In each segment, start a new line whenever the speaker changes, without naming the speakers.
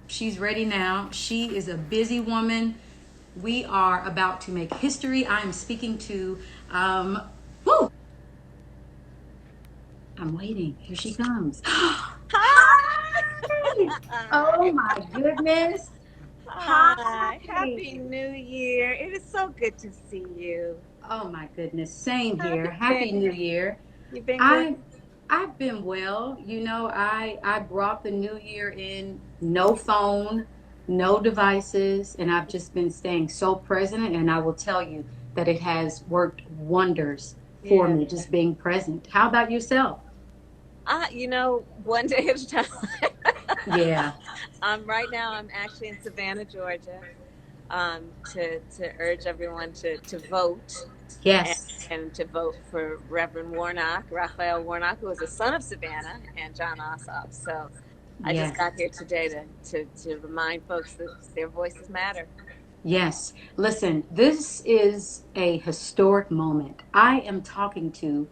She's ready now. She is a busy woman. We are about to make history. I am speaking to, woo! I'm waiting. Here she comes. Hi! Oh
Hi.
my goodness. Hi.
Hi. Happy New Year. It is so good to see you.
Oh my goodness. Same
How have
here.
you
Happy New
been?
Year.
You been good?
I I've been well. You know, I brought the new year in no phone, no devices, and I've just been staying so present, and I will tell you that it has worked wonders for
Yeah.
me just being present. How about yourself?
One day at a time.
Yeah.
Right now I'm actually in Savannah, Georgia, to urge everyone to vote and,
Yes.
and to vote for Reverend Warnock, Raphael Warnock, who is a son of Savannah and John Ossoff. So I just
Yes.
got here today to remind folks that their voices matter.
Yes. Listen, this is a historic moment. I am talking to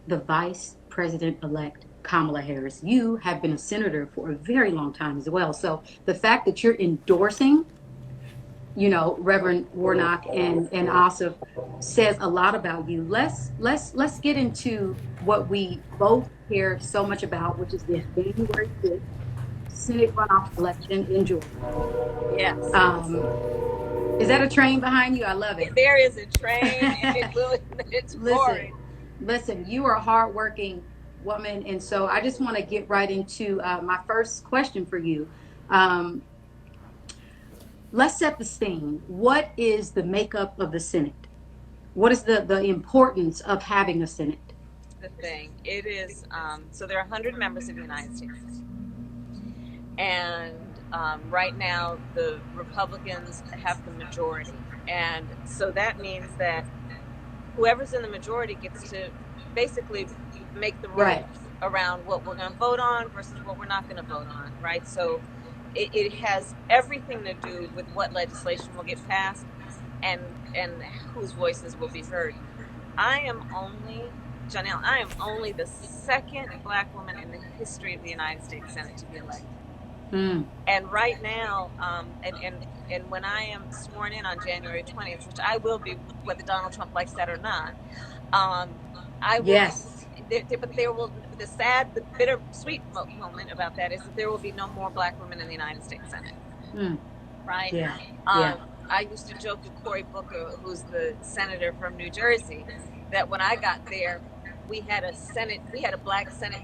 the Vice President elect Kamala Harris. You have been a senator for a very long time as well. So the fact that you're endorsing, Reverend Warnock and Ossoff says a lot about you. Let's get into what we both care so much about, which is this January 5th Senate runoff election in Georgia.
Yes.
Um, is that a train behind you? I love it.
There is a train and it's
Listen,
roaring.
listen, you are a hardworking woman. And so I just want to get right into my first question for you. Um, let's set the scene. What is the makeup of the Senate? What is the importance of having a Senate?
The thing. It is so there are 100 members of the United States Senate. And right now the Republicans have the majority. And so that means that whoever's in the majority gets to basically make the rules
Right.
around what we're going to vote on versus what we're not going to vote on, right? So it has everything to do with what legislation will get passed and whose voices will be heard. I am only Janelle. I am only the second Black woman in the history of the United States Senate to be elected.
Mm.
And right now, and when I am sworn in on January 20th, which I will be, whether Donald Trump likes that or not, um, I will be.
Yes.
But there will the bitter, sweet moment about that is that there will be no more Black women in the United States Senate,
Mm.
right?
Yeah. Yeah.
I used to joke with Cory Booker, who's the senator from New Jersey, that when I got there, we had a Black Senate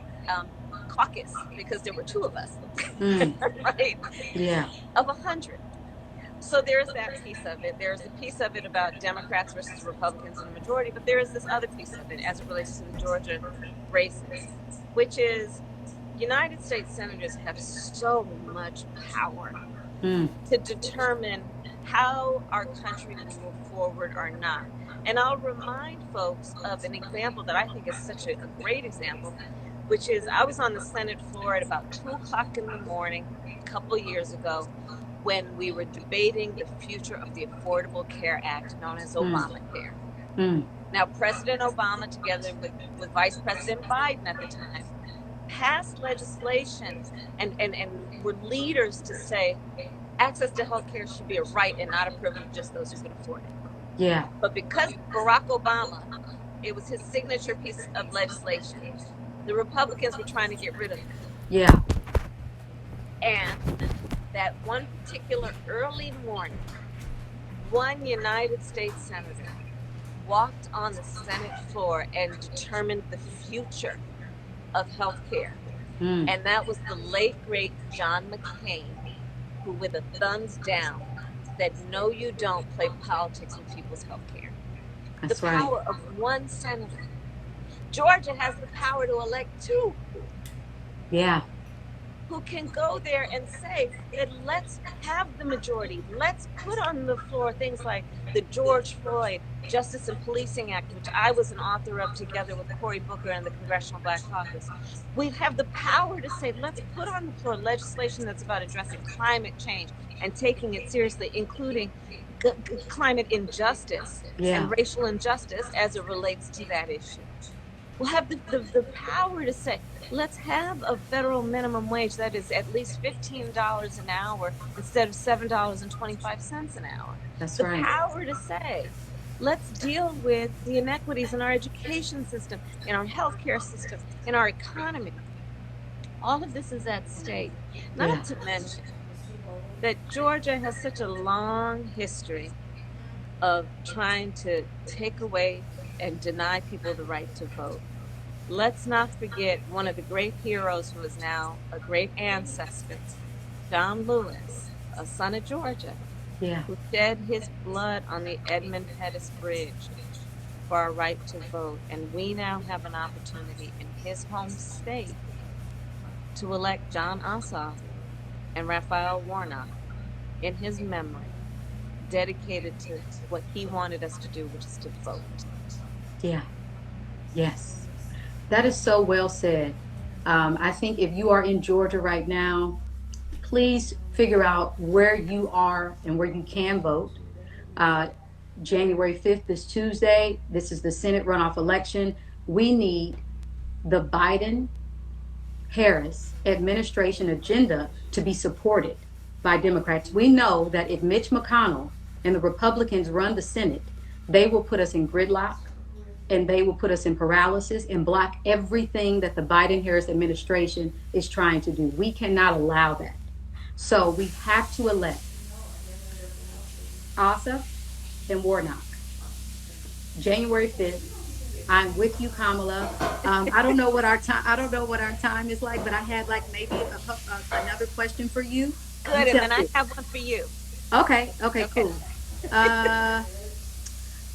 caucus because there were two of us,
Mm.
right?
Yeah.
Of 100. So there's that piece of it. There's a piece of it about Democrats versus Republicans in the majority, but there is this other piece of it as it relates to the Georgia races, which is United States senators have so much power
Mm.
to determine how our country will move forward or not. And I'll remind folks of an example that I think is such a great example, which is I was on the Senate floor at about 2 o'clock in the morning a couple of years ago when we were debating the future of the Affordable Care Act, known as
Mm.
Obamacare.
Mm.
Now, President Obama, together with Vice President Biden at the time, passed legislation and were leaders to say access to health care should be a right and not a privilege of just those who can afford it.
Yeah.
But because Barack Obama, it was his signature piece of legislation, the Republicans were trying to get rid of it.
Yeah.
And that one particular early morning, one United States senator walked on the Senate floor and determined the future of health care.
Mm.
And that was the late, great John McCain, who, with a thumbs down, said, no, you don't play politics with people's health care. The
That's right.
power of one senator. Georgia has the power to elect two
Yeah.
who can go there and say that let's have the majority. Let's put on the floor things like the George Floyd Justice and Policing Act, which I was an author of together with Cory Booker and the Congressional Black Caucus. We have the power to say, let's put on the floor legislation that's about addressing climate change and taking it seriously, including climate injustice
Yeah.
and racial injustice as it relates to that issue. will have the power to say, let's have a federal minimum wage that is at least $15 an hour instead of $7.25 an hour.
That's
The
right.
power to say, let's deal with the inequities in our education system, in our healthcare system, in our economy. All of this is at stake.
Yeah.
Not to mention that Georgia has such a long history of trying to take away and deny people the right to vote. Let's not forget one of the great heroes who is now a great ancestor, John Lewis, a son of Georgia,
Yeah.
who shed his blood on the Edmund Pettus Bridge for our right to vote. And we now have an opportunity in his home state to elect John Ossoff and Raphael Warnock in his memory, dedicated to what he wanted us to do, which is to vote.
Yeah. Yes. That is so well said. I think if you are in Georgia right now, please figure out where you are and where you can vote. Uh, January 5th is Tuesday. This is the Senate runoff election. We need the Biden Harris administration agenda to be supported by Democrats. We know that if Mitch McConnell and the Republicans run the Senate, they will put us in gridlock and they will put us in paralysis and block everything that the Biden Harris administration is trying to do. We cannot allow that. So we have to elect Ossoff and Warnock. January 5th. I'm with you, Kamala. I don't know what our time. I don't know what our time is like, but I had like maybe another question for you. You
Good. And
tell
then I
me.
have one for you.
Okay. Okay.
Okay.
Cool. Uh,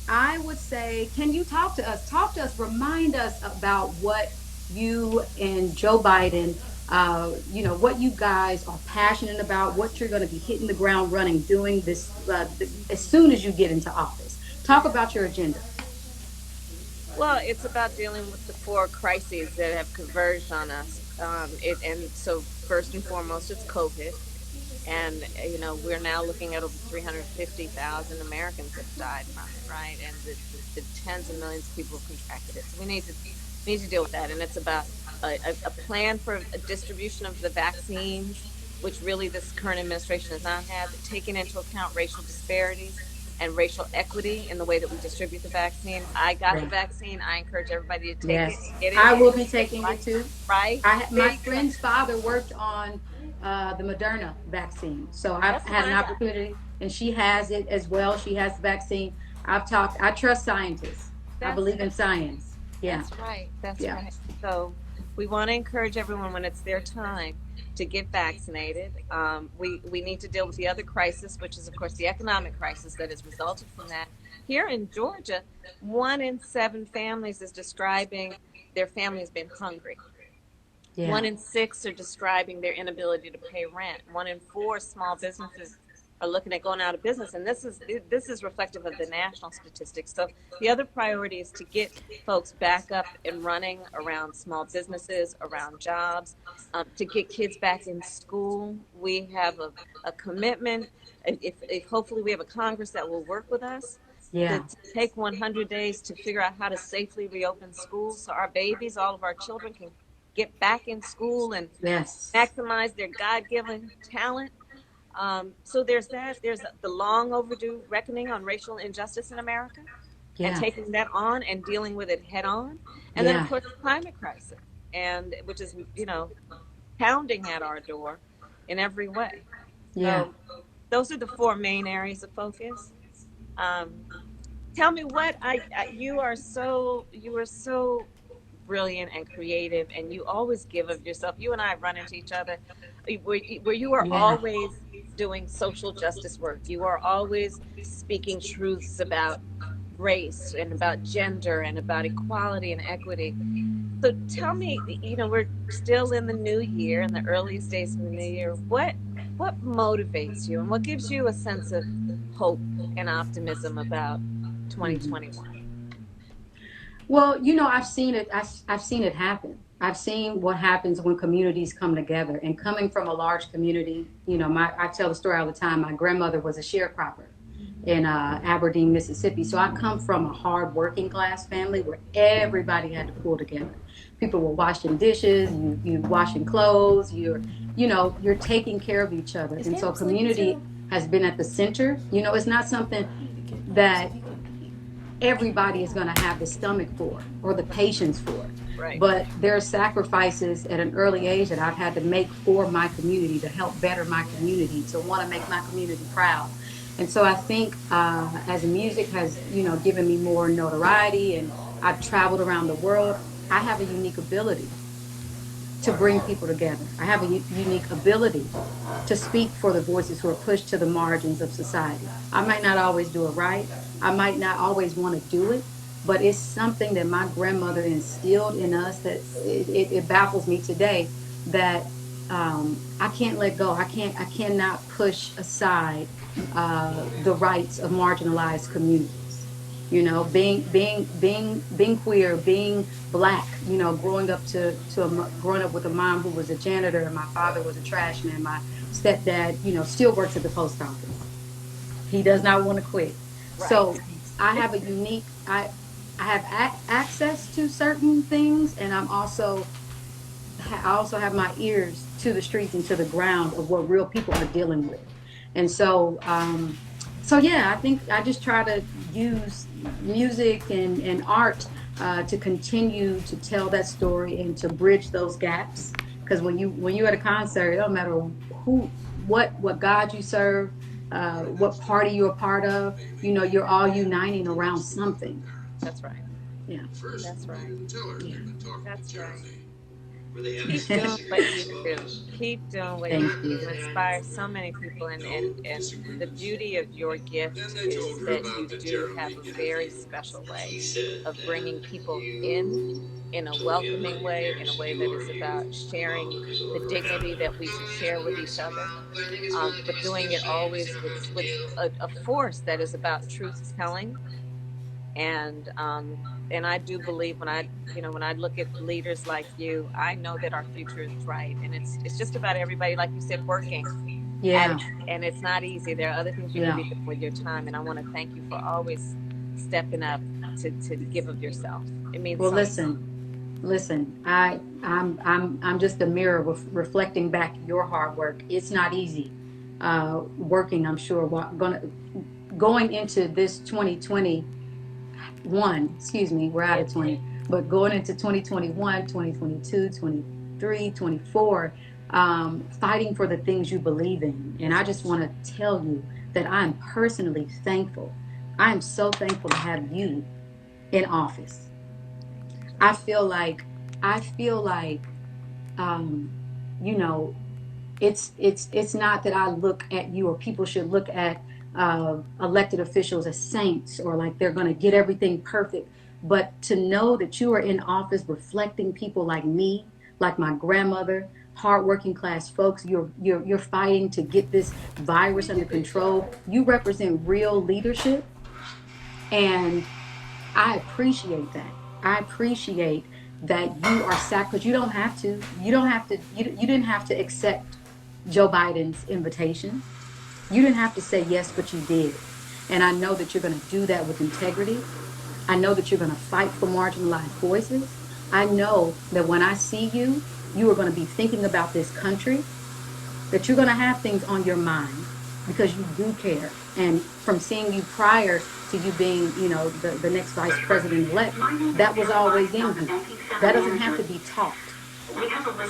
I would say, can you talk to us? Talk to us. Remind us about what you and Joe Biden, what you guys are passionate about, what you're going to be hitting the ground running, doing this as soon as you get into office. Talk about your agenda.
Well, it's about dealing with the four crises that have converged on us. And so first and foremost, it's COVID. And, we're now looking at over 350,000 Americans have died from it, right? And the tens of millions of people have contracted it. So we need to deal with that. And it's about a plan for a distribution of the vaccines, which really this current administration has not had, taking into account racial disparities and racial equity in the way that we distribute the vaccine. I got the
Right.
vaccine. I encourage everybody to take it,
Yes,
get it,
I
and
will be
take
taking it
life,
too.
right? There
My
you go.
friend's father worked on the Moderna vaccine, so I've
That's what
had an
I got.
opportunity, and she has it as well. She has the vaccine. I've talked. I trust scientists. I
That's
believe in science. Yeah,
That's right. That's
yeah,
right. So we want to encourage everyone when it's their time to get vaccinated. We need to deal with the other crisis, which is, of course, the economic crisis that has resulted from that. Here in Georgia, 1 in 7 families is describing their family has been hungry.
yeah,
1 in 6 are describing their inability to pay rent. 1 in 4 small businesses are looking at going out of business, and this is reflective of the national statistics. So the other priority is to get folks back up and running around small businesses, around jobs, to get kids back in school. We have a commitment. If hopefully we have a Congress that will work with us to
yeah.
take 100 days to figure out how to safely reopen schools so our babies, all of our children, can get back in school and
Yes,
maximize their God-given talent. So there's that. There's the long overdue reckoning on racial injustice in America and
yeah,
taking that on and dealing with it head on. And then, of
yeah,
course, the climate crisis, and which is, pounding at our door in every way.
yeah.
So those are the four main areas of focus. Um, Tell me what you are so brilliant and creative, and you always give of yourself. You and I run into each other where you are
Yeah.
always doing social justice work. You are always speaking truths about race and about gender and about equality and equity. So tell me, we're still in the new year, in the earliest days of the new year. What motivates you and what gives you a sense of hope and optimism about
Mhm.
2021?
Well, I've seen it. I've seen it happen. I've seen what happens when communities come together. And coming from a large community, I tell the story all the time. My grandmother was a sharecropper, in Aberdeen, Mississippi. So I come from a hard working class family where everybody had to pull together. People were washing dishes, you washing clothes, you're taking care of each other.
Is
And so
Derek sleeping too?
community has been at the center. It's not something that everybody is going to have the stomach for or the patience for.
Right.
But there are sacrifices at an early age that I've had to make for my community to help better my community, to want to make my community proud. And so I think as music has, given me more notoriety and I've traveled around the world, I have a unique ability to bring people together. I have a unique ability to speak for the voices who are pushed to the margins of society. I might not always do it right. I might not always want to do it, but it's something that my grandmother instilled in us that it baffles me today that I can't let go. I cannot push aside the rights of marginalized communities. Being queer, being black, growing up with a mom who was a janitor and my father was a trash man. My stepdad, still works at the post office. He does not want to quit.
Right.
So I have a unique, I have access to certain things, and I also have my ears to the streets and to the ground of what real people are dealing with. And so yeah, I think I just try to use music and art to continue to tell that story and to bridge those gaps. Because when you at a concert, it don't matter what God you serve, what party you're a part of. You're all uniting around something.
That's right.
Yeah.
That's right.
Yeah.
That's right. Keep doing what you do. Keep doing what you
Thank
do.
you.
You inspire so many people, and the beauty of your gift is that you do have a very special way of bringing people in a welcoming way, in a way that is about sharing the dignity that we should share with each other, but doing it always with a force that is about truth telling. And I do believe when I look at leaders like you, I know that our future is bright, and it's just about everybody, like you said, working at
Yeah.
it. And it's not easy. There are other things you could
Yeah.
be doing with your time, and I want to thank you for always stepping up to give of yourself. It means
Well,
so much.
listen. I'm just a mirror reflecting back your hard work. It's not easy. Working, I'm sure. Going into this 2021. Excuse me, we're out
Yeah.
of 20, but going into 2021, 2022, 23, 24, fighting for the things you believe in. And
That's
I
right.
just want to tell you that I'm personally thankful. I am so thankful to have you in office. I feel like I feel like um, you know it's not that I look at you or people should look at elected officials as saints or like they're going to get everything perfect, but to know that you are in office reflecting people like me, like my grandmother, hardworking class folks. You're fighting to get this virus under control. You represent real leadership, and I appreciate that. I appreciate that you are because you don't have to. You don't have to. You didn't have to accept Joe Biden's invitation. You didn't have to say yes, but you did. And I know that you're going to do that with integrity. I know that you're going to fight for marginalized voices. I know that when I see you, you are going to be thinking about this country, that you're going to have things on your mind because you do care. And from seeing you prior to you being, the next vice president elect, that was always in you. That doesn't have to be taught.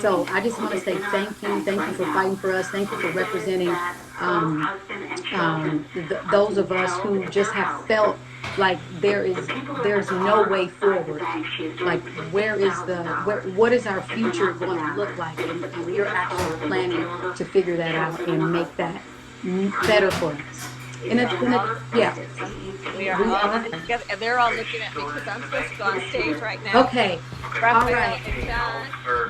So I just want to say thank you. Thank you for fighting for us. Thank you for representing those of us who just have felt like there's no way forward. Like what is our future going to look like? And you're actually planning to figure that out and make that better for us.
We are all
Yeah,
we are
we
all in
are.
it together, and they're all looking at me because I'm supposed to go on stage right now.
Okay. All
Raphael
right.
and John,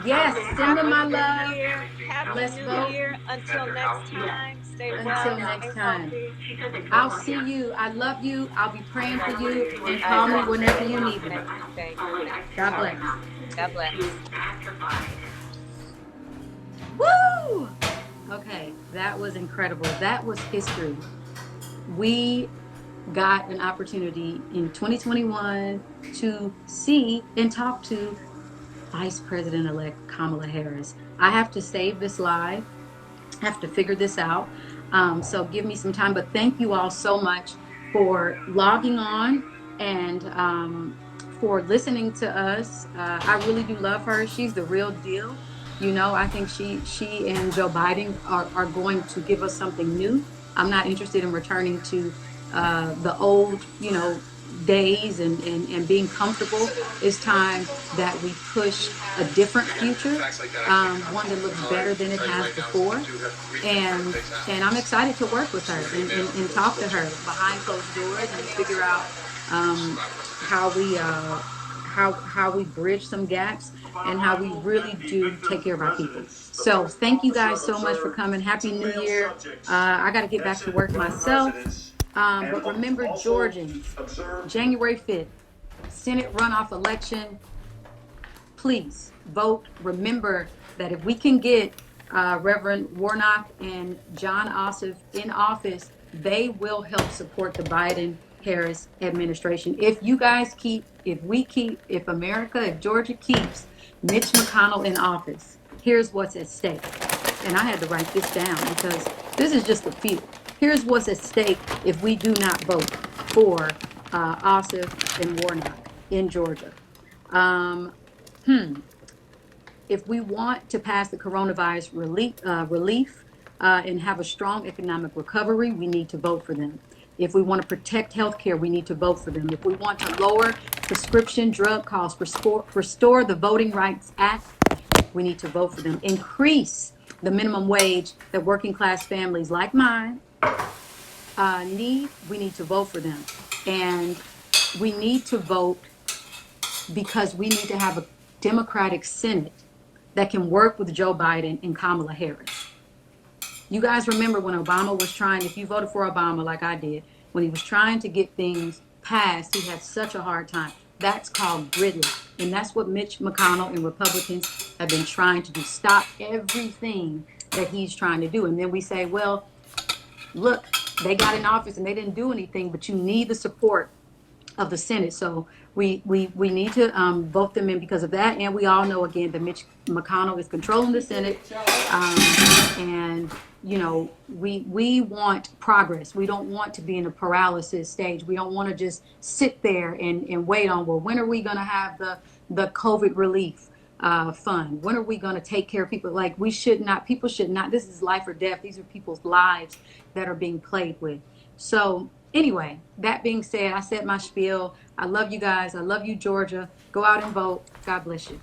Yes, send them
Happy
my
New
love.
Year. Happy
Let's
New
vote.
Year. Until next time, stay
Until
well,
next
stay
time.
healthy.
I'll see you. I love you. I'll be praying for you. And
I
call me whenever
appreciate
you
it.
need me.
Thank you.
God bless.
God bless.
Woo! Okay, that was incredible. That was history. We got an opportunity in 2021 to see and talk to Vice President elect Kamala Harris. I have to save this live, have to figure this out. So give me some time. But thank you all so much for logging on and for listening to us. I really do love her. She's the real deal. You know, I think she and Joe Biden are going to give us something new. I'm not interested in returning to the old, you know, days and being comfortable. It's time that we push a different future, one that looks better than it has before. And I'm excited to work with her and talk to her behind closed doors and figure out how we how we bridge some gaps and how we really do take care of our people. So thank you guys so much for coming. Happy New Year. I got to get back to work myself. But remember, Georgians, January 5th, Senate runoff election. Please vote. Remember that if we can get Reverend Warnock and John Ossoff in office, they will help support the Biden Harris administration. If you guys keep, if we keep, if America, if Georgia keeps Mitch McConnell in office, here's what's at stake. And I had to write this down because this is just a few. Here's what's at stake if we do not vote for Ossoff and Warnock in Georgia. Um, if we want to pass the coronavirus relief and have a strong economic recovery, we need to vote for them. If we want to protect healthcare, we need to vote for them. If we want to lower prescription drug costs, restore the Voting Rights Act, we need to vote for them. Increase the minimum wage that working class families like mine need, we need to vote for them. And we need to vote because we need to have a Democratic Senate that can work with Joe Biden and Kamala Harris. You guys remember when Obama was trying, if you voted for Obama like I did, when he was trying to get things passed, he had such a hard time. That's called gridlock. And that's what Mitch McConnell and Republicans have been trying to do. Stop everything that he's trying to do. And then we say, well, look, they got in office and they didn't do anything, but you need the support of the Senate. So we need to vote them in because of that. And we all know, again, that Mitch McConnell is controlling the Senate. And, you know, we want progress. We don't want to be in a paralysis stage. We don't want to just sit there and wait on, well, when are we going to have the COVID relief fund? When are we going to take care of people? Like, we should not, people should not, this is life or death. These are people's lives that are being played with. So anyway, that being said, I said my spiel. I love you guys. I love you, Georgia. Go out and vote. God bless you.